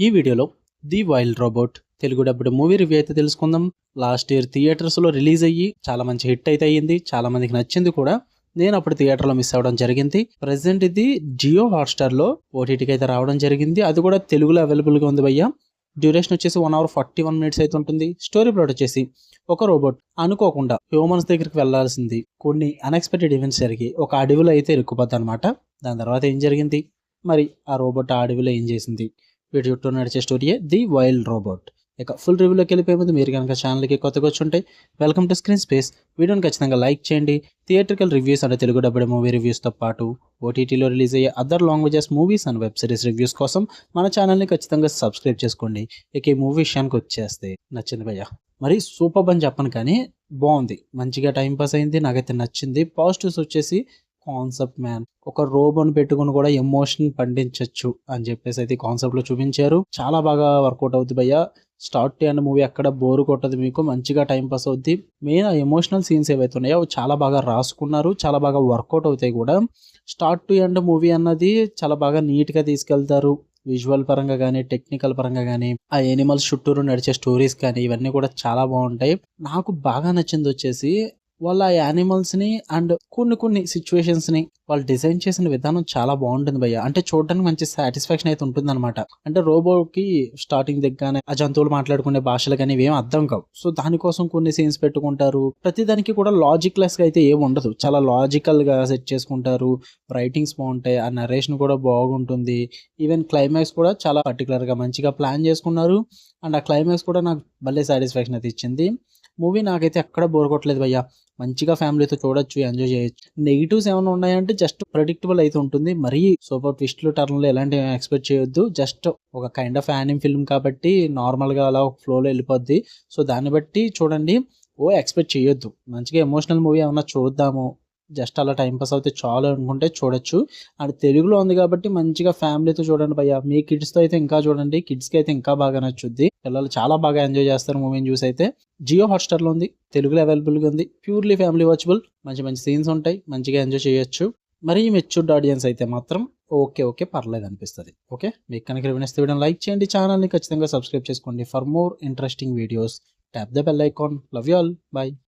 ఈ వీడియోలో the wild robot Telugu డబ్బుడు movie review అయితే తెలుసుకుందాం. లాస్ట్ ఇయర్ థియేటర్స్లో రిలీజ్ అయ్యి చాలా మంచి హిట్ అయితే అయ్యింది, చాలా మందికి నచ్చింది కూడా. నేను అప్పుడు థియేటర్లో మిస్ అవ్వడం జరిగింది. ప్రజెంట్ ఇది జియో హాట్స్టార్లో ఓటీటీకి అయితే రావడం జరిగింది. అది కూడా తెలుగులో అవైలబుల్గా ఉంది భయ్య. డ్యూరేషన్ వచ్చేసి 1 hour 41 minutes అయితే ఉంటుంది. స్టోరీ ప్లాట్ వచ్చేసి ఒక రోబోట్ అనుకోకుండా హ్యూమన్స్ దగ్గరికి వెళ్లాల్సింది కొన్ని అన్ఎక్స్పెక్టెడ్ ఈవెంట్స్ జరిగి ఒక అడవిలో అయితే ఇరుక్కుపోద్ది అనమాట. దాని తర్వాత ఏం జరిగింది, మరి ఆ రోబోట్ ఆ అడవిలో ఏం చేసింది, వీటి చుట్టూ నడిచే స్టోరీయే ది వైల్డ్ రోబోట్. ఇక ఫుల్ రివ్యూలోకి వెళ్ళిపోయే ముందు మీరు కనుక ఛానల్కి కొత్తగా వచ్చుంటే వెల్కమ్ టు స్క్రీన్ స్పేస్. వీడియోని ఖచ్చితంగా లైక్ చేయండి. థియేట్రికల్ రివ్యూస్ అంటే తెలుగు డబ్బుడు మూవీ రివ్యూస్తో పాటు ఓటీటీలో రిలీజ్ అయ్యే other languages movies and web series reviews కోసం మన ఛానల్ని ఖచ్చితంగా సబ్స్క్రైబ్ చేసుకోండి. ఇక ఈ మూవీ విషయానికి వచ్చేస్తే నచ్చింది భయ్య. మరి సూపర్ అని చెప్పను కానీ బాగుంది, మంచిగా టైం పాస్ అయింది, నాకైతే నచ్చింది. పాజిటివ్స్ వచ్చేసి కాన్సెప్ట్ మ్యాన్, ఒక రోబోని పెట్టుకుని కూడా ఎమోషన్ పండించవచ్చు అని చెప్పేసి అయితే కాన్సెప్ట్ లో చూపించారు. చాలా బాగా వర్కౌట్ అవుతుంది భయ్య. స్టార్ట్ టు ఎండ్ మూవీ ఎక్కడ బోరు కొట్టదు, మీకు మంచిగా టైం పాస్ అవుద్ది. మెయిన్ ఎమోషనల్ సీన్స్ ఏవైతే ఉన్నాయో అవి చాలా బాగా రాసుకున్నారు, చాలా బాగా వర్కౌట్ అవుతాయి కూడా. స్టార్ట్ టు ఎండ్ మూవీ అన్నది చాలా బాగా నీట్ గా తీసుకెళ్తారు. విజువల్ పరంగా కానీ టెక్నికల్ పరంగా కానీ ఆ ఎనిమల్స్ చుట్టూరు నడిచే స్టోరీస్ కానీ ఇవన్నీ కూడా చాలా బాగుంటాయి. నాకు బాగా నచ్చింది వచ్చేసి వాళ్ళ యానిమల్స్ని అండ్ కొన్ని సిచ్యువేషన్స్ని వాళ్ళు డిజైన్ చేసిన విధానం చాలా బాగుంటుంది భయ్య. అంటే చూడడానికి మంచి సాటిస్ఫాక్షన్ అయితే ఉంటుంది అనమాట. అంటే రోబోకి స్టార్టింగ్ దగ్గరనే ఆ జంతువులు మాట్లాడుకునే భాషలు కానీ ఇవేం అర్థం కావు. సో దానికోసం కొన్ని సీన్స్ పెట్టుకుంటారు. ప్రతి దానికి కూడా లాజిక్ లెస్ గా అయితే ఏం ఉండదు, చాలా లాజికల్ గా సెట్ చేసుకుంటారు. రైటింగ్స్ బాగుంటాయి, ఆ నరేషన్ కూడా బాగుంటుంది. ఈవెన్ క్లైమాక్స్ కూడా చాలా పర్టికులర్ గా మంచిగా ప్లాన్ చేసుకున్నారు. అండ్ ఆ క్లైమాక్స్ కూడా నాకు భలే సాటిస్ఫాక్షన్ అయితే ఇచ్చింది. మూవీ నాకైతే ఎక్కడ బోర్ కొట్టలేదు భయ్య. మంచిగా ఫ్యామిలీతో చూడొచ్చు, ఎంజాయ్ చేయొచ్చు. నెగిటివ్స్ ఏమైనా ఉన్నాయంటే జస్ట్ ప్రెడిక్టబుల్ అయితే ఉంటుంది. మరీ సూపర్ ట్విస్ట్లు టర్న్లు ఎలాంటివి ఎక్స్పెక్ట్ చేయొద్దు. జస్ట్ ఒక కైండ్ ఆఫ్ యానిమ్ ఫిల్మ్ కాబట్టి నార్మల్గా అలా ఒక ఫ్లోలో వెళ్ళిపోద్ది. సో దాన్ని బట్టి చూడండి, ఎక్స్పెక్ట్ చేయొద్దు. మంచిగా ఎమోషనల్ మూవీ ఏమన్నా చూద్దాము, జస్ట్ అలా టైం పాస్ అవుతే చాలు అనుకుంటే చూడొచ్చు. అండ్ తెలుగులో ఉంది కాబట్టి మంచిగా ఫ్యామిలీతో చూడండి భయ్య. మీ కిడ్స్తో అయితే ఇంకా చూడండి, కిడ్స్కి అయితే ఇంకా బాగా నచ్చుద్ది. పిల్లలు చాలా బాగా ఎంజాయ్ చేస్తారు మూవీని చూసి. అయితే జియో హాట్స్టార్లో ఉంది, తెలుగులో అవైలబుల్గా ఉంది. ప్యూర్లీ ఫ్యామిలీ వాచబుల్, మంచి మంచి సీన్స్ ఉంటాయి, మంచిగా ఎంజాయ్ చేయొచ్చు. మరీ మెచ్యూర్డ్ ఆడియన్స్ అయితే మాత్రం ఓకే పర్లేదు అనిపిస్తుంది. ఓకే, మీకు కనుక రివ్యూస్ వీడియోని లైక్ చేయండి, ఛానల్ని ఖచ్చితంగా సబ్స్క్రైబ్ చేసుకోండి. For more interesting videos tap the bell icon. Love you all, bye.